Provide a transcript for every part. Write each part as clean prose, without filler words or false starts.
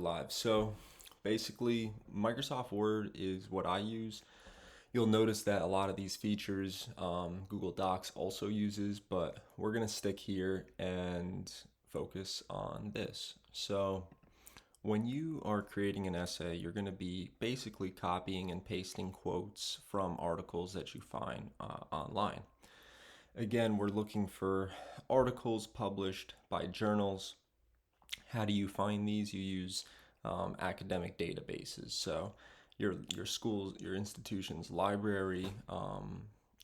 live. So basically, Microsoft Word is what I use. You'll notice that a lot of these features Google Docs also uses, but we're going to stick here and focus on this. So when you are creating an essay, you're going to be basically copying and pasting quotes from articles that you find online. Again, we're looking for articles published by journals. How do you find these? You use academic databases. So your school's, your institution's library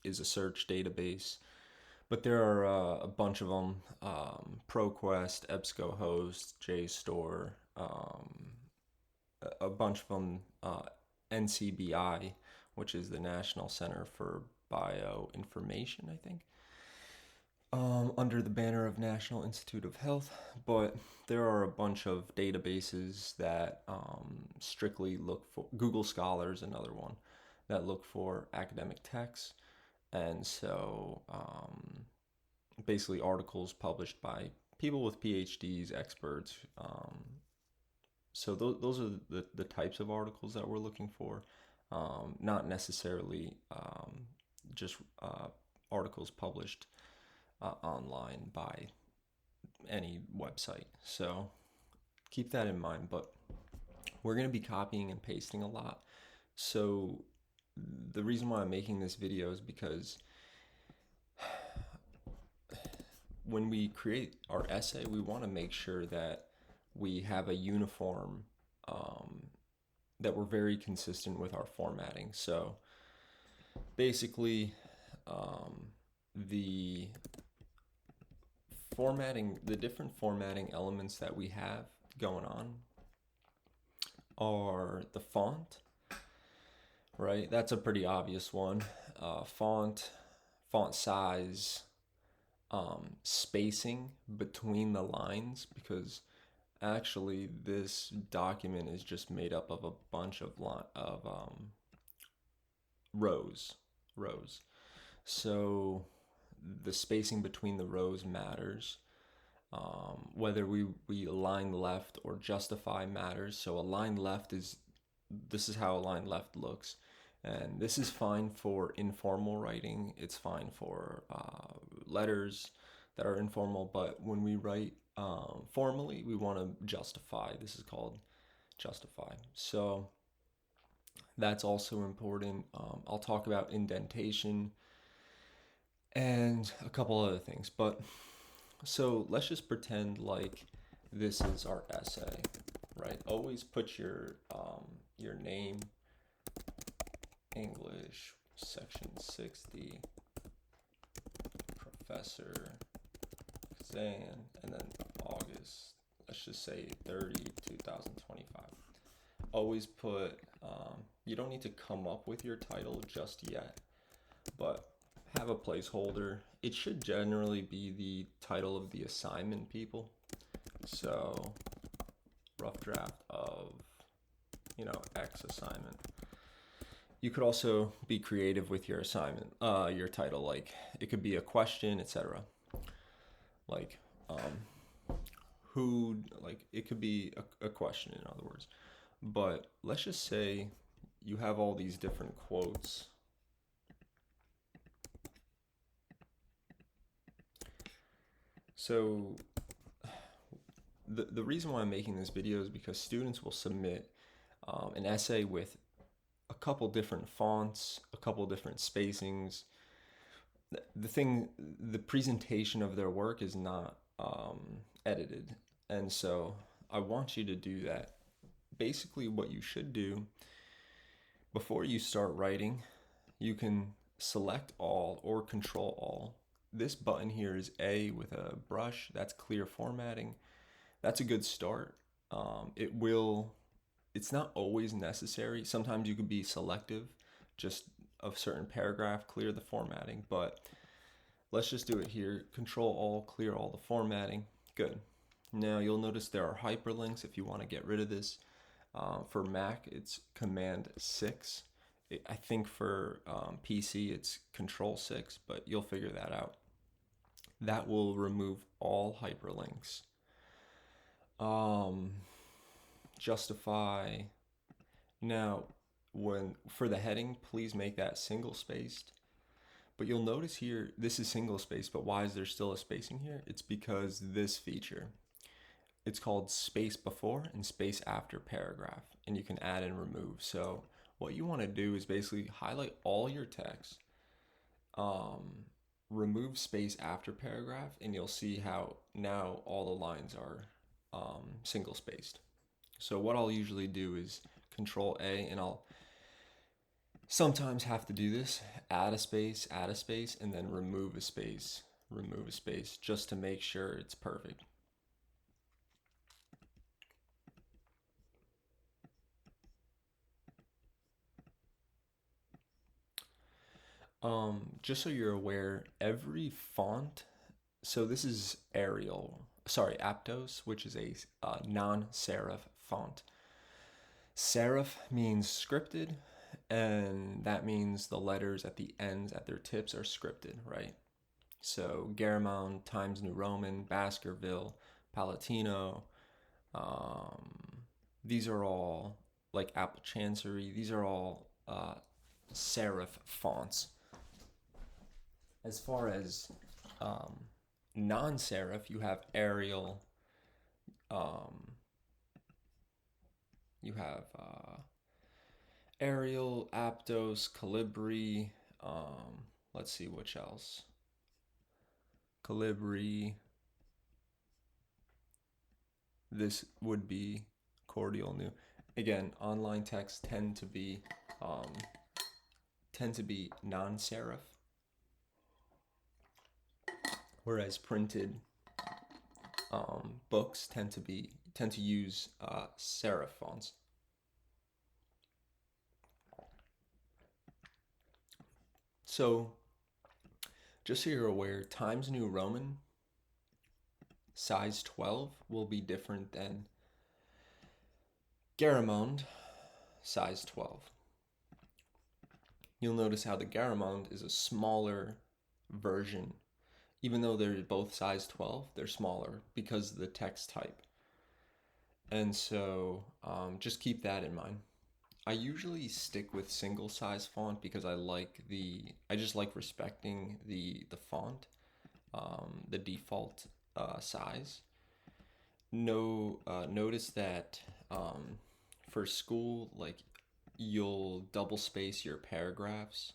is a search database, but there are a bunch of them: ProQuest, EBSCOhost, JSTOR, a bunch of them. NCBI, which is the National Center for Bioinformation, I think, under the banner of National Institute of Health. But there are a bunch of databases that strictly look for Google Scholar's another one that look for academic texts, and so basically articles published by people with PhDs, experts. So those are the types of articles that we're looking for, not necessarily just articles published online by any website. So keep that in mind. But we're going to be copying and pasting a lot. So the reason why I'm making this video is because when we create our essay, we want to make sure that we have a uniform, that we're very consistent with our formatting. So basically, the different formatting elements that we have going on are the font, right? That's a pretty obvious one. Font size, spacing between the lines, because actually this document is just made up of a bunch of rows. So the spacing between the rows matters. Whether we align left or justify matters. So this is how a line left looks. And this is fine for informal writing. It's fine for letters that are informal. But when we write formally, we want to justify. This is called justify. So that's also important. I'll talk about indentation and a couple other things. But so let's just pretend like this is our essay, right? Always put your name, English, section 60, Professor Zan, and then August, let's just say 30, 2025. Always put, you don't need to come up with your title just yet, but have a placeholder. It should generally be the title of the assignment, people. So, rough draft of, X assignment. You could also be creative with your assignment, your title. Like, it could be a question, etc. Like, it could be a question, in other words. But let's just say you have all these different quotes. So the reason why I'm making this video is because students will submit an essay with a couple different fonts, a couple different spacings. The presentation of their work is not edited. And so I want you to do that. Basically, what you should do before you start writing, you can select all or control all. This button here is A with a brush. That's clear formatting. That's a good start. It's not always necessary. Sometimes you could be selective, just of certain paragraph, clear the formatting, but let's just do it here. Control all, clear all the formatting. Good. Now you'll notice there are hyperlinks if you want to get rid of this. For Mac, it's Command 6. I think for PC, it's Control 6, but you'll figure that out. That will remove all hyperlinks. justify. Now, when for the heading, please make that single spaced. But you'll notice here, this is single spaced, but why is there still a spacing here? It's because this feature. It's called space before and space after paragraph, and you can add and remove. So what you want to do is basically highlight all your text, remove space after paragraph, and you'll see how now all the lines are single spaced. So what I'll usually do is Control A, and I'll sometimes have to do this, add a space, and then remove a space, just to make sure it's perfect. Just so you're aware, every font, so this is Arial, sorry, Aptos, which is a non-serif font. Serif means scripted, and that means the letters at the ends, at their tips, are scripted, right? So Garamond, Times New Roman, Baskerville, Palatino, these are all, like Apple Chancery, these are all serif fonts. As far as non-serif, you have Arial, you have Arial, Aptos, Calibri, let's see which else. Calibri, this would be Cordial New. Again, online texts tend to be non-serif, whereas printed books tend to use serif fonts. So, just so you're aware, Times New Roman size 12 will be different than Garamond size 12. You'll notice how the Garamond is a smaller version. Even though they're both size 12, they're smaller because of the text type. And so just keep that in mind. I usually stick with single size font because I just like respecting the font, the default size. Notice that for school, like, you'll double space your paragraphs.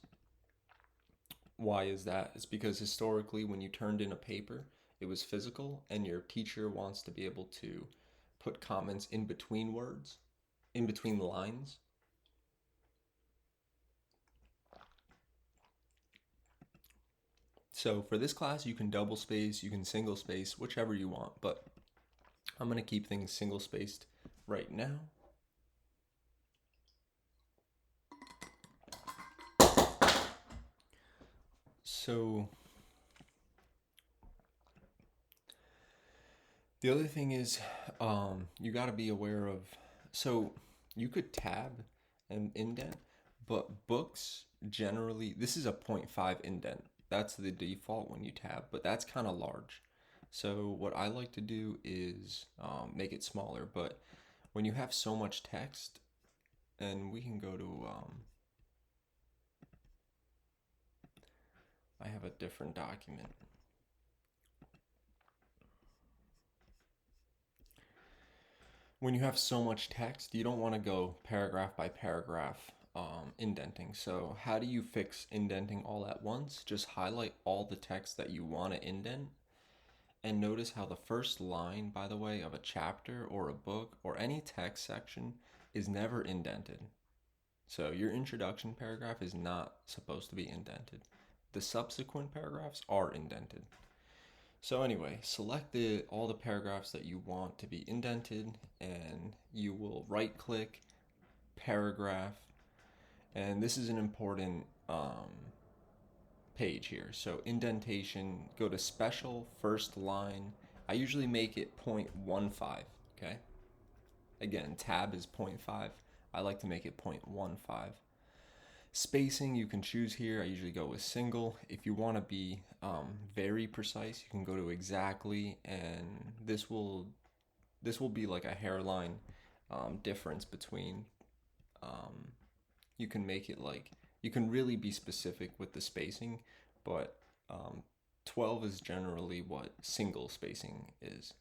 Why is that? It's because historically, when you turned in a paper, it was physical, and your teacher wants to be able to put comments in between words, in between lines. So for this class, you can double space, you can single space, whichever you want, but I'm going to keep things single spaced right now. So the other thing is, you got to be aware of, so you could tab and indent, but books generally, this is a 0.5 indent. That's the default when you tab, but that's kind of large. So what I like to do is make it smaller, but when you have so much text, and we can go to, I have a different document. When you have so much text, you don't want to go paragraph by paragraph indenting. So how do you fix indenting all at once? Just highlight all the text that you want to indent, and notice how the first line, by the way, of a chapter or a book or any text section is never indented. So your introduction paragraph is not supposed to be indented. The subsequent paragraphs are indented. So anyway, select all the paragraphs that you want to be indented, and you will right click, paragraph, and this is an important page here. So indentation, go to special, first line. I usually make it 0.15, okay? Again, tab is 0.5. I like to make it 0.15. Spacing, you can choose here. I usually go with single. If you want to be very precise, you can go to exactly, and this will be like a hairline difference between, you can make it like, you can really be specific with the spacing, but 12 is generally what single spacing is.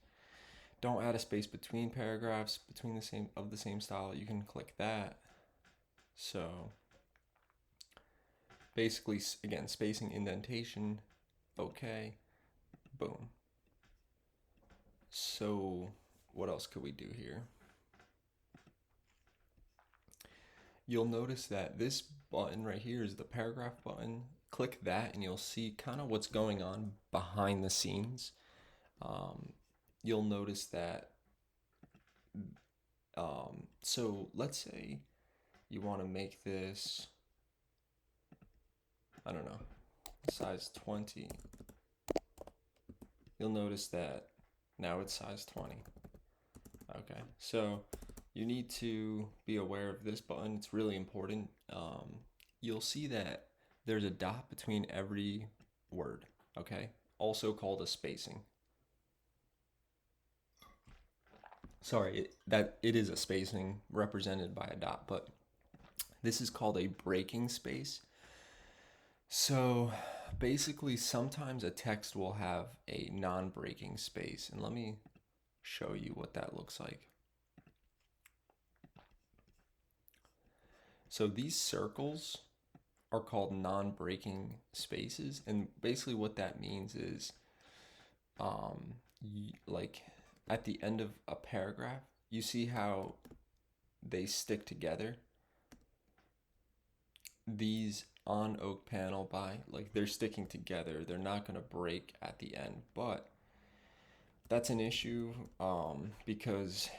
Don't add a space between paragraphs between the same style. You can click that. So basically, again, spacing, indentation, okay, boom. So what else could we do here? You'll notice that this button right here is the paragraph button. Click that and you'll see kind of what's going on behind the scenes. You'll notice that, so let's say you want to make this, I don't know, size 20. You'll notice that now it's size 20. Okay, so you need to be aware of this button. It's really important. You'll see that there's a dot between every word, okay? Also called a spacing. Sorry, it is a spacing represented by a dot, but this is called a breaking space. So basically, sometimes a text will have a non-breaking space, and let me show you what that looks like. So these circles are called non-breaking spaces, and basically what that means is, like at the end of a paragraph, you see how they stick together. These on oak panel by, like, they're sticking together. They're not going to break at the end, but that's an issue, because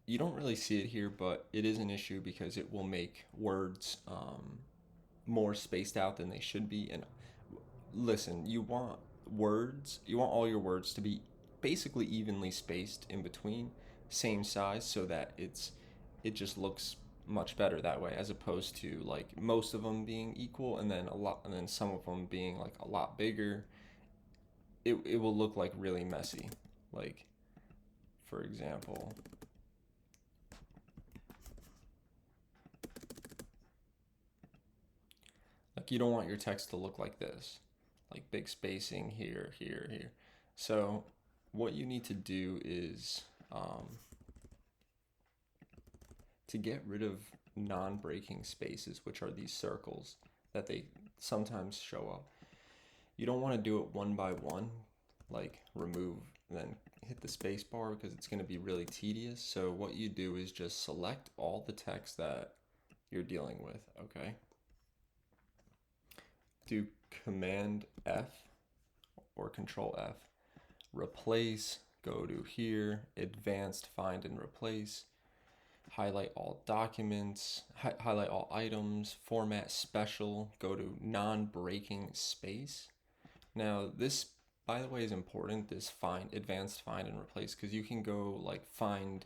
you don't really see it here, but it is an issue because it will make words more spaced out than they should be. And listen, you want all your words to be basically evenly spaced in between, same size, so that it just looks much better that way, as opposed to like most of them being equal and then some of them being like a lot bigger. It will look like really messy. Like, for example, like, you don't want your text to look like this, like big spacing here, here, here. So what you need to do is, to get rid of non-breaking spaces, which are these circles that they sometimes show up. You don't want to do it one by one, like remove and then hit the space bar, because it's going to be really tedious. So what you do is just select all the text that you're dealing with, okay? Do Command F or Control F. Replace, go to here, Advanced Find and Replace. Highlight all documents, highlight all items, Format Special, go to non-breaking space. Now this, by the way, is important, this advanced find and replace, because you can go like find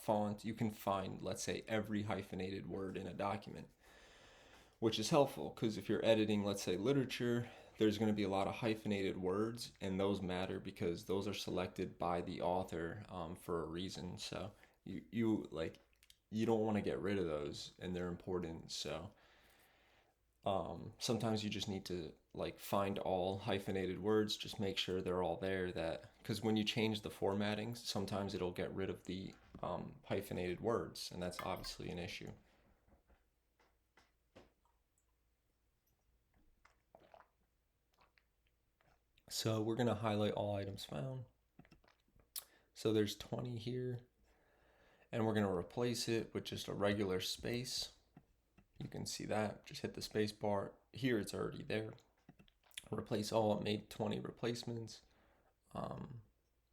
font. You can find, let's say, every hyphenated word in a document, which is helpful because if you're editing, let's say, literature, there's going to be a lot of hyphenated words, and those matter because those are selected by the author, for a reason. So you don't want to get rid of those, and they're important. So sometimes you just need to like find all hyphenated words, just make sure they're all there, that because when you change the formatting, sometimes it'll get rid of the hyphenated words, and that's obviously an issue. So we're going to highlight all items found. So there's 20 here, and we're going to replace it with just a regular space. You can see that. Just hit the space bar. Here it's already there. Replace all. It made 20 replacements.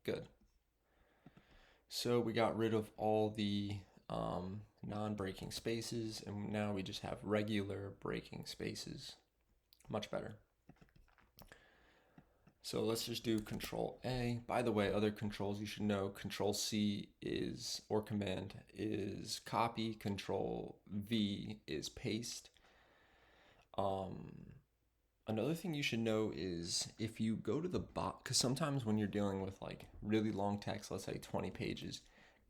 Good. So we got rid of all the non-breaking spaces, and now we just have regular breaking spaces. Much better. So let's just do Control A. By the way, other controls you should know, Control C is, or Command is copy, Control V is paste. Another thing you should know is if you go to the bottom, because sometimes when you're dealing with like really long text, let's say 20 pages,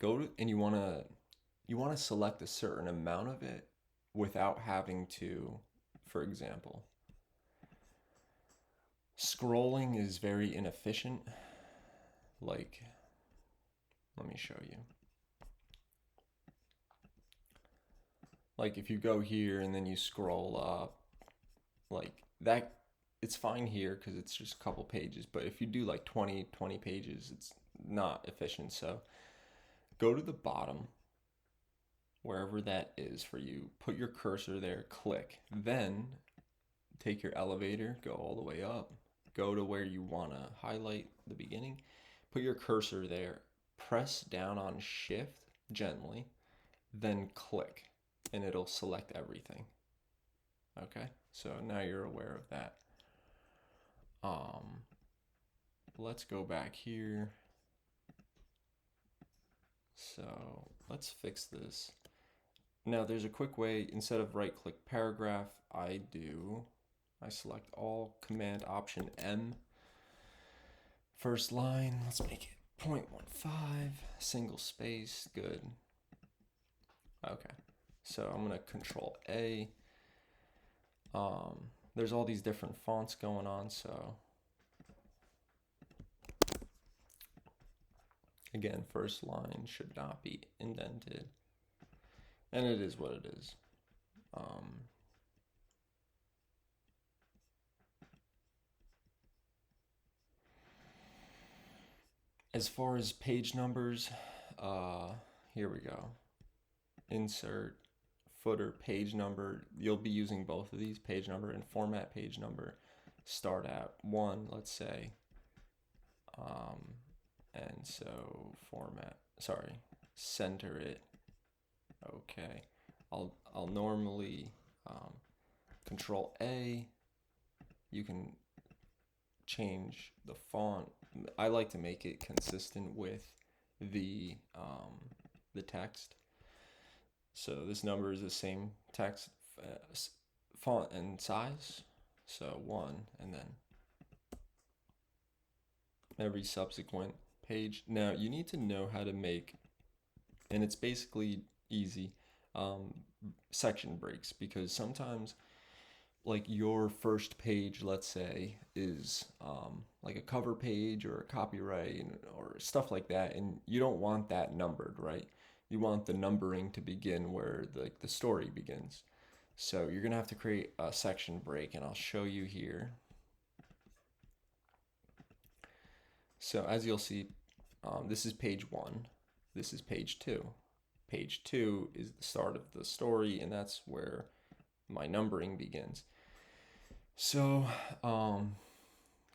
go to, and you want to select a certain amount of it without having to, for example, scrolling is very inefficient. Like, let me show you. Like if you go here and then you scroll up, like that, it's fine here because it's just a couple pages. But if you do like 20 pages, it's not efficient. So go to the bottom, wherever that is for you, put your cursor there, click. Then take your elevator, go all the way up, go to where you want to highlight the beginning, put your cursor there, press down on shift gently, then click, and it'll select everything. Okay, so now you're aware of that. Let's go back here. So let's fix this. Now there's a quick way. Instead of right click paragraph, I select all, Command Option M. First line, let's make it 0.15, single space, good. Okay, so I'm gonna Control A. There's all these different fonts going on, so again, first line should not be indented, and it is what it is. As far as page numbers, here we go. Insert, footer, page number. You'll be using both of these, page number and format page number. Start at 1, let's say. And so center it. Okay. I'll normally Control A. You can change the font. I like to make it consistent with the text. So this number is the same text font and size. So 1, and then every subsequent page. Now you need to know how to make, and it's basically easy, section breaks, because sometimes like your first page, let's say, is like a cover page or a copyright or stuff like that, and you don't want that numbered, right? You want the numbering to begin where the story begins. So you're gonna have to create a section break, and I'll show you here. So as you'll see, this is page 1, this is page 2. Page 2 is the start of the story, and that's where my numbering begins. So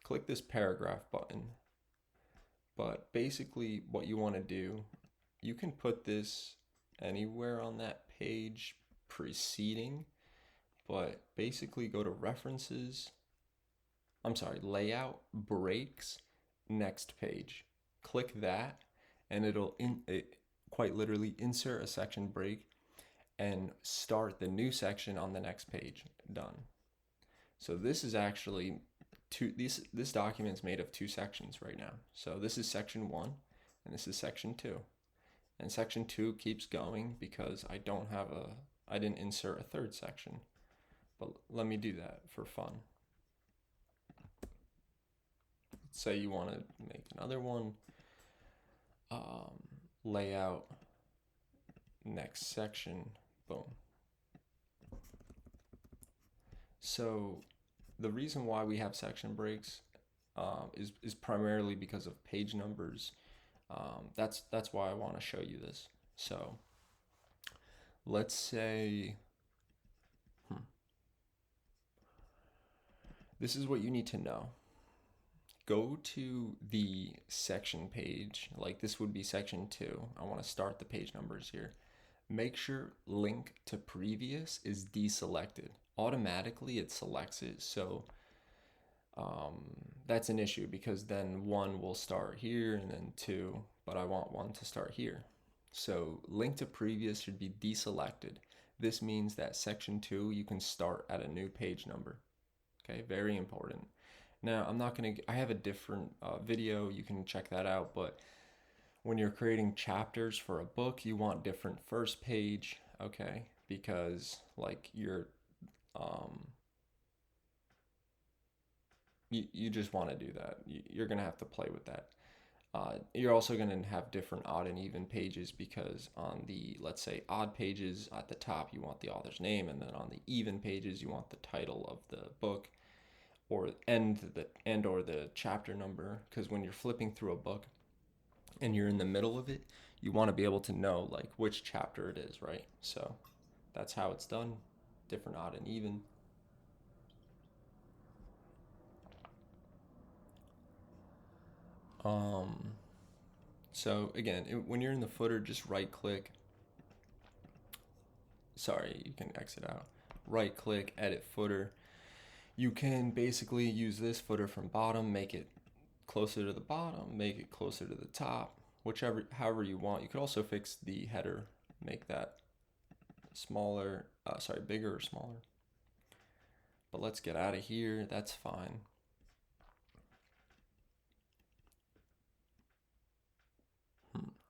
click this paragraph button, but basically what you want to do, you can put this anywhere on that page preceding, but basically go to references, layout, breaks, next page. Click that, and it'll quite literally insert a section break and start the new section on the next page. Done. So this is actually this document's made of 2 sections right now. So this is section 1 and this is section 2. And section 2 keeps going because I didn't insert a 3rd section. But let me do that for fun. Let's say you want to make another one. Layout, next section, boom. So the reason why we have section breaks is primarily because of page numbers. That's why I want to show you this. So let's say this is what you need to know. Go to the section page, like this would be section 2. I want to start the page numbers here. Make sure link to previous is deselected. Automatically it selects it, so that's an issue because then 1 will start here and then 2, but I want 1 to start here. So link to previous should be deselected. This means that section 2 you can start at a new page number. Okay, very important. Now I have a different video, you can check that out, but When you're creating chapters for a book, you want different first page, okay? Because like um, you just want to do that. You're gonna have to play with that. You're also going to have different odd and even pages because on the, let's say, odd pages at the top, you want the author's name, and then on the even pages, you want the title of the book or or the chapter number. Because when you're flipping through a book and you're in the middle of it, you want to be able to know like which chapter it is, right? So that's how it's done. Different odd and even. Um, so again, when you're in the footer, just right click. Sorry, you can exit out. Right click, edit footer. You can basically use this footer from bottom, make it closer to the bottom, make it closer to the top, however you want. You could also fix the header, make that smaller, bigger or smaller. But let's get out of here. That's fine.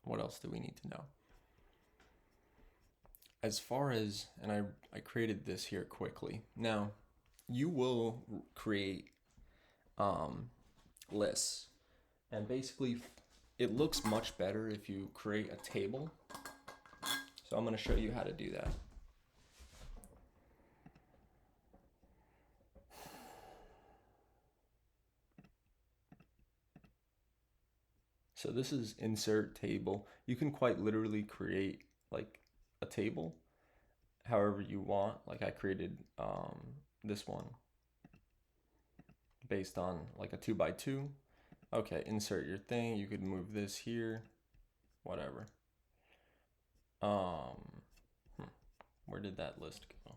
What else do we need to know? As far as, and I created this here quickly. Now, you will create lists. And basically, it looks much better if you create a table. So I'm going to show you how to do that. So this is insert table. You can quite literally create like a table however you want. Like I created this one based on like a 2x2. Okay, insert your thing. You could move this here, whatever. Um, where did that list go?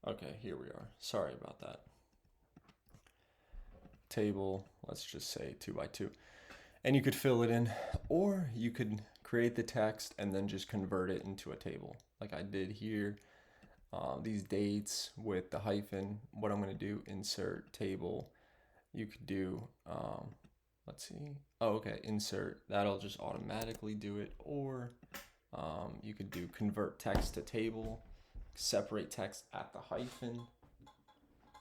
Okay, here we are. Sorry about that. Table, let's just say 2x2. And you could fill it in, or you could create the text and then just convert it into a table like I did here. These dates with the hyphen. What I'm going to do, insert table. You could do, let's see. Oh, okay, insert. That'll just automatically do it. Or you could do convert text to table, separate text at the hyphen.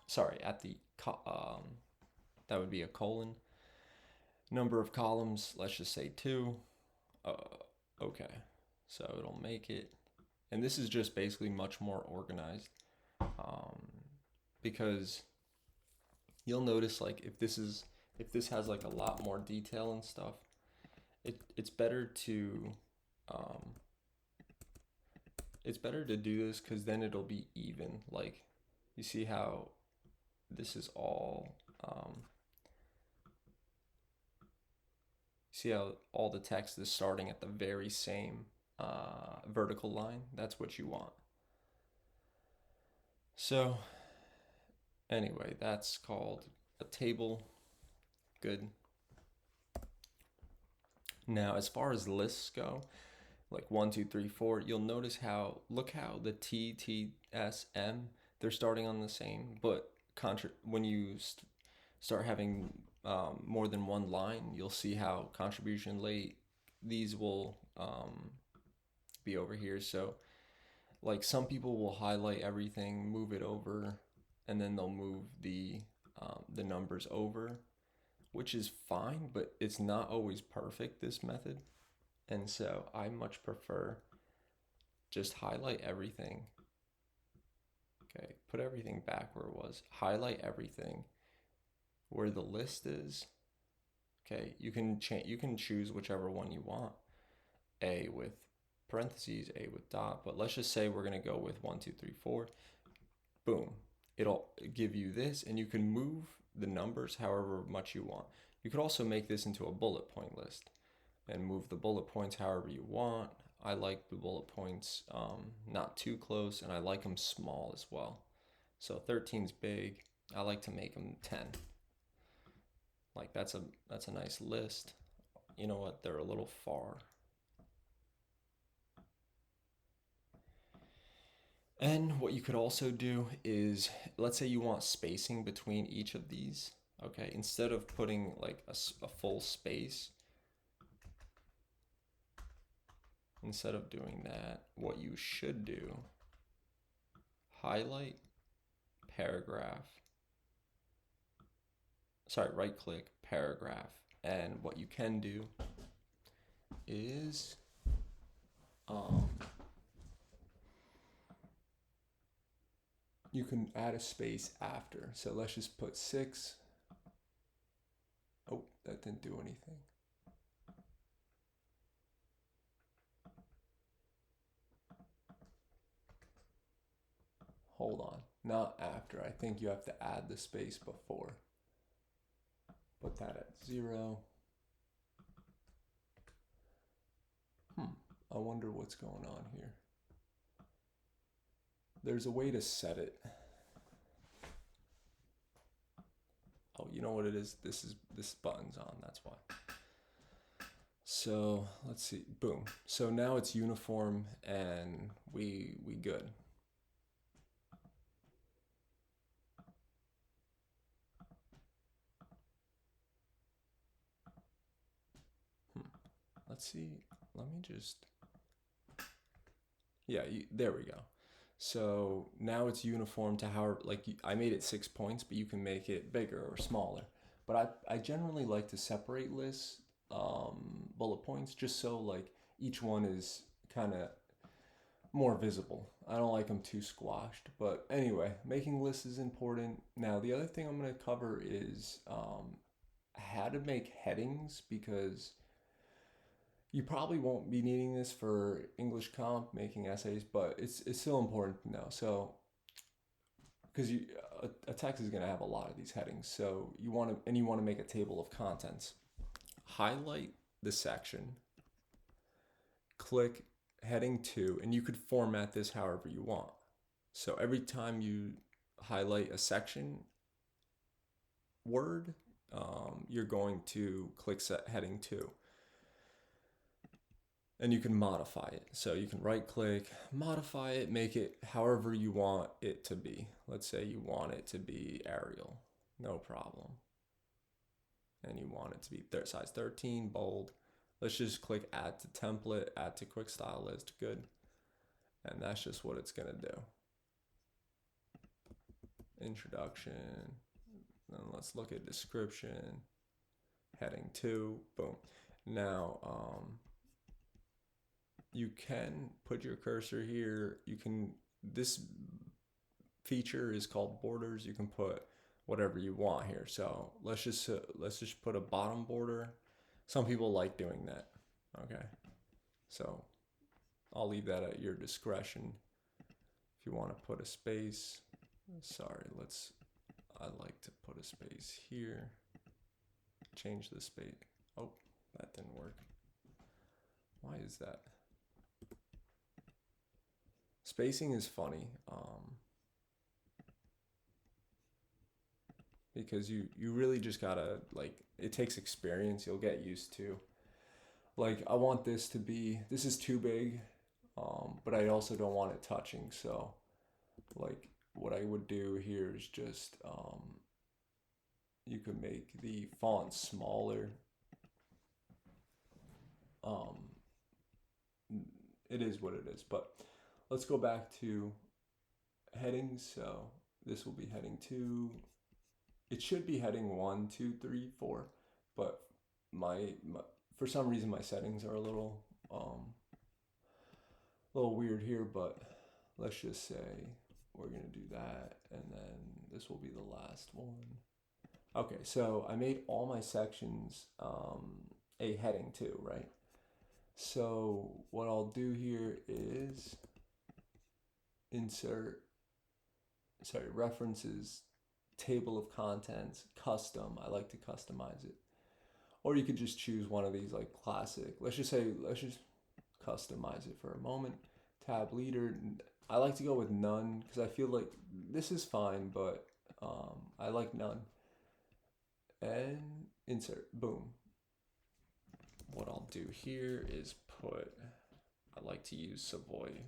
Sorry, at the, that would be a colon. Number of columns, let's just say 2. Okay, so it'll make it. And this is just basically much more organized because you'll notice like if this has like a lot more detail and stuff, it's better to do this because then it'll be even. Like you see how this is all see how all the text is starting at the very same vertical line. That's what you want. So anyway, that's called a table. Good. Now, as far as lists go, like 1, 2, 3, 4, you'll notice look how the T, T, S, M, they're starting on the same, but when you start having more than one line, you'll see how contribution late, these will be over here. So like some people will highlight everything, move it over, and then they'll move the numbers over, which is fine, but it's not always perfect, this method. And so I much prefer just highlight everything. Okay, put everything back where it was. Highlight everything where the list is. Okay, you can choose whichever one you want. A with parentheses, A with dot, but let's just say we're gonna go with 1, 2, 3, 4. Boom. It'll give you this, and you can move the numbers however much you want. You could also make this into a bullet point list and move the bullet points however you want. I like the bullet points not too close, and I like them small as well. So 13's big. I like to make them 10. Like that's a nice list. You know what? They're a little far. And what you could also do is, let's say you want spacing between each of these. Okay, instead of putting like a full space, instead of doing that, what you should do, highlight, paragraph, sorry, right click, paragraph. And what you can do is you can add a space after. So let's just put 6. Oh, that didn't do anything. Hold on, not after. I think you have to add the space before. Put that at 0. I wonder what's going on here. There's a way to set it. Oh, you know what it is? This button's on, that's why. So let's see, boom. So now it's uniform and we good. Let's see, let me just, yeah, there we go. So now it's uniform to how, like I made it 6 points, but you can make it bigger or smaller. But I generally like to separate lists, bullet points, just so like each one is kind of more visible. I don't like them too squashed. But anyway, making lists is important. Now, the other thing I'm going to cover is how to make headings, because you probably won't be needing this for English comp, making essays, but it's still important to know. So, because a text is going to have a lot of these headings, so you want to make a table of contents. Highlight the section, click heading 2, and you could format this however you want. So every time you highlight a section word, you're going to click set heading 2. And you can modify it. So you can right click, modify it, make it however you want it to be. Let's say you want it to be Arial, no problem. And you want it to be size 13, bold. Let's just click add to template, add to quick style list, good. And that's just what it's gonna do. Introduction, then let's look at description, heading 2, boom. Now, you can put your cursor here. You can, this feature is called borders. You can put whatever you want here. So let's just put a bottom border. Some people like doing that. Okay, so I'll leave that at your discretion. If you want to put a space, sorry, I like to put a space here. Change the space. Oh, that didn't work. Why is that? Spacing is funny. Because you really just gotta, like, it takes experience. You'll get used to, like, I want this to be, this is too big, but I also don't want it touching. So like what I would do here is just you could make the font smaller. um, it is what it is, but let's go back to headings. So this will be heading 2. It should be heading 1, 2, 3, 4, but my for some reason my settings are a little weird here, but let's just say we're gonna do that, and then this will be the last one. Okay, so I made all my sections a heading 2, right? So what I'll do here is insert, references, table of contents, custom. I like to customize it. Or you could just choose one of these, like classic. Let's just customize it for a moment. Tab leader. I like to go with none because I feel like this is fine, but I like none. And insert, boom. What I'll do here is I like to use Savoy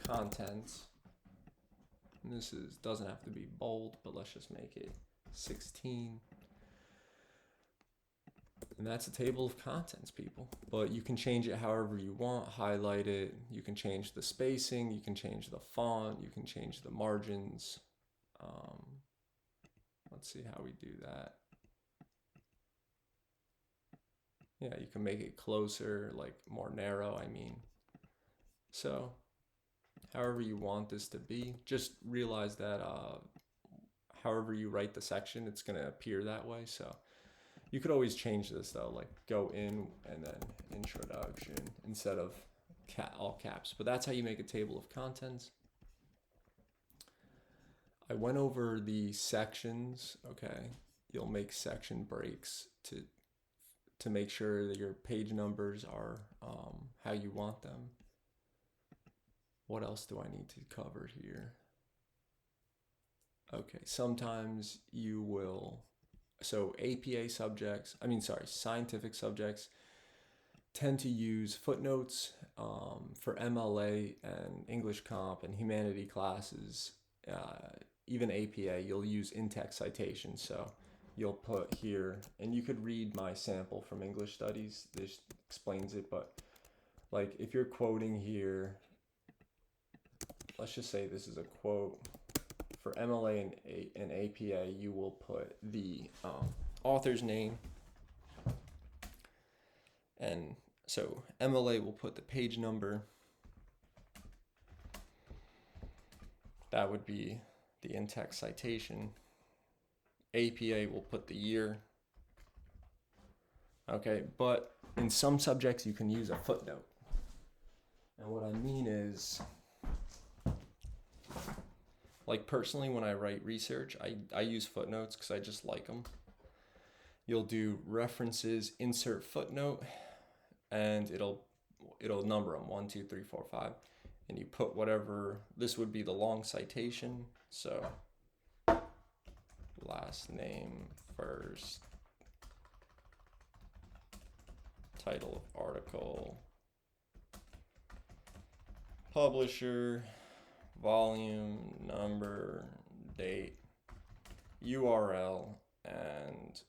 contents. And this doesn't have to be bold, but let's just make it 16. And that's a table of contents, people. But you can change it however you want, highlight it. You can change the spacing, you can change the font, you can change the margins. Let's see how we do that. Yeah, you can make it closer, like more narrow, I mean. So, however you want this to be, just realize that however you write the section, it's going to appear that way. So, you could always change this though, like go in and then introduction instead of all caps. But that's how you make a table of contents. I went over the sections. Okay, you'll make section breaks to make sure that your page numbers are how you want them. What else do I need to cover here? Okay, sometimes you will, so scientific subjects tend to use footnotes for MLA and English Comp and humanity classes. Even APA, you'll use in-text citations. So you'll put here, and you could read my sample from English Studies. This explains it, but like if you're quoting here, let's just say this is a quote. For MLA and APA, you will put the author's name. And so MLA will put the page number. That would be the in-text citation. APA will put the year. Okay, but in some subjects you can use a footnote. And what I mean is, like personally when I write research, I use footnotes because I just like them. You'll do references, insert footnote, and it'll number them 1, 2, 3, 4, 5. And you put whatever, this would be the long citation. So last name first, title of article, publisher, volume, number, date, URL, and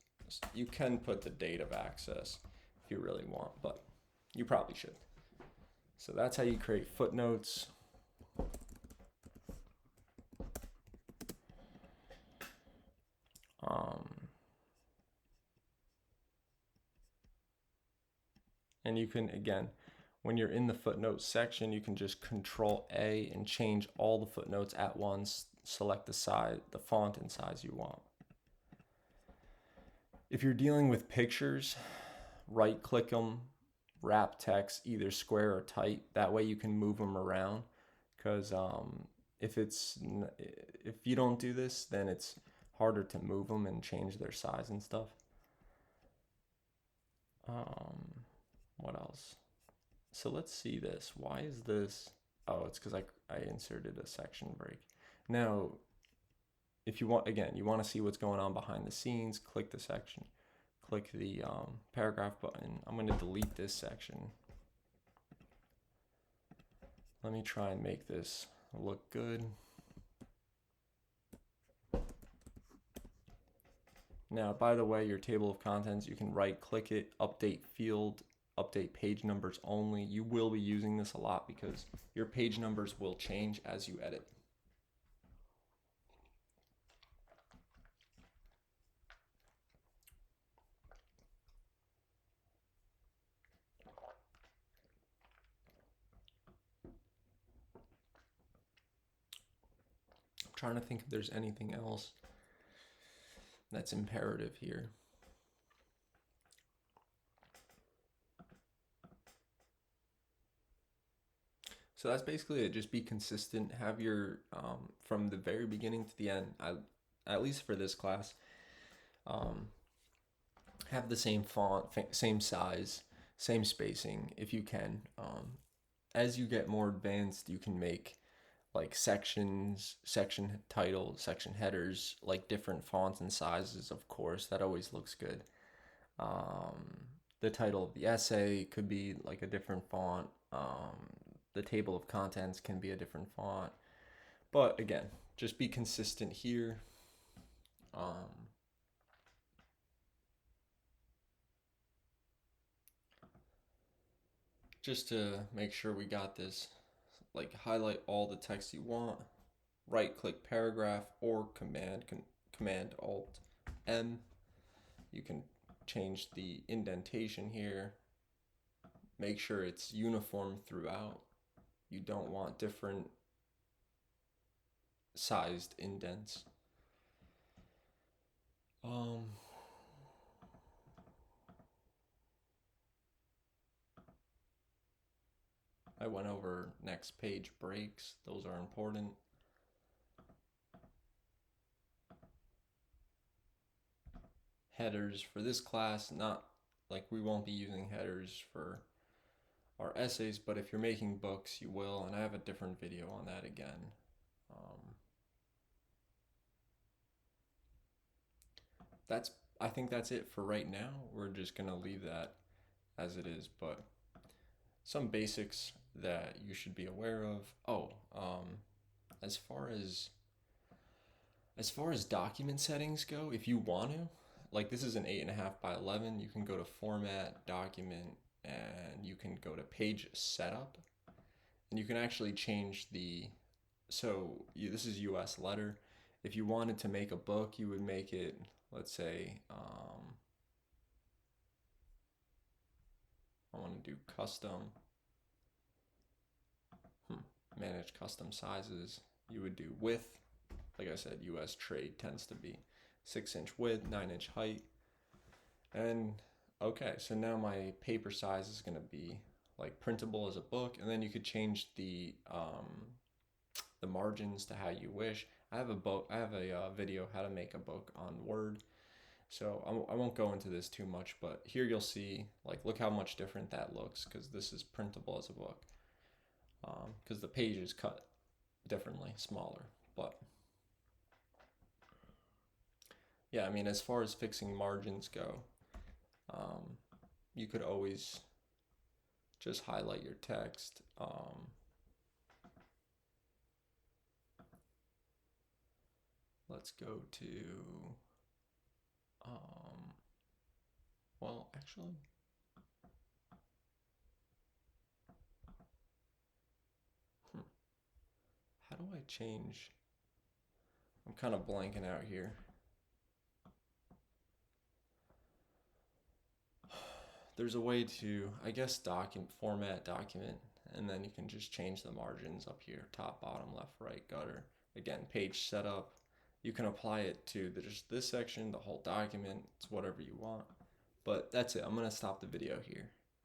you can put the date of access if you really want, but you probably should. So that's how you create footnotes. And you can, again, when you're in the footnotes section, you can just Control A and change all the footnotes at once. Select the size, the font and size you want. If you're dealing with pictures, right click them, wrap text either square or tight. That way you can move them around. Because if you don't do this, then it's harder to move them and change their size and stuff. What else? So let's see this. Why is this? Oh, it's because I inserted a section break. Now, if you want, again, you want to see what's going on behind the scenes, click the section. Click the paragraph button. I'm going to delete this section. Let me try and make this look good. Now, by the way, your table of contents, you can right click it, update field, update page numbers only. You will be using this a lot because your page numbers will change as you edit. I'm trying to think if there's anything else that's imperative here. So that's basically it. Just be consistent. Have your, from the very beginning to the end, at least for this class, have the same font, same size, same spacing if you can. As you get more advanced, you can make like sections, section titles, section headers, like different fonts and sizes, of course. That always looks good. The title of the essay could be like a different font. the table of contents can be a different font. But again, just be consistent here. Just to make sure we got this, like highlight all the text you want, right click paragraph or command alt M. You can change the indentation here. Make sure it's uniform throughout. You don't want different sized indents. I went over next page breaks. Those are important. Headers for this class, not like we won't be using headers for our essays, but if you're making books, you will, and I have a different video on that again. I think that's it for right now. We're just gonna leave that as it is, but some basics that you should be aware of. As far as document settings go, if you want to, like this is an 8.5 by 11, you can go to Format, Document, and you can go to Page Setup, and you can actually change this is US letter. If you wanted to make a book, you would make it, let's say, I want to do custom, manage custom sizes. You would do width. Like I said, US trade tends to be 6-inch width, 9-inch height. And okay, so now my paper size is going to be like printable as a book, and then you could change the margins to how you wish. I have a video how to make a book on Word, so I won't go into this too much, but here you'll see, like, look how much different that looks, because this is printable as a book, because the page is cut differently, smaller. But yeah, I mean, as far as fixing margins go, you could always just highlight your text. Let's go to, well, actually, how do I change? I'm kind of blanking out here. There's a way to, I guess, format document, and then you can just change the margins up here, top, bottom, left, right, gutter. Again, page setup. You can apply it to just this section, the whole document. It's whatever you want. But that's it. I'm going to stop the video here.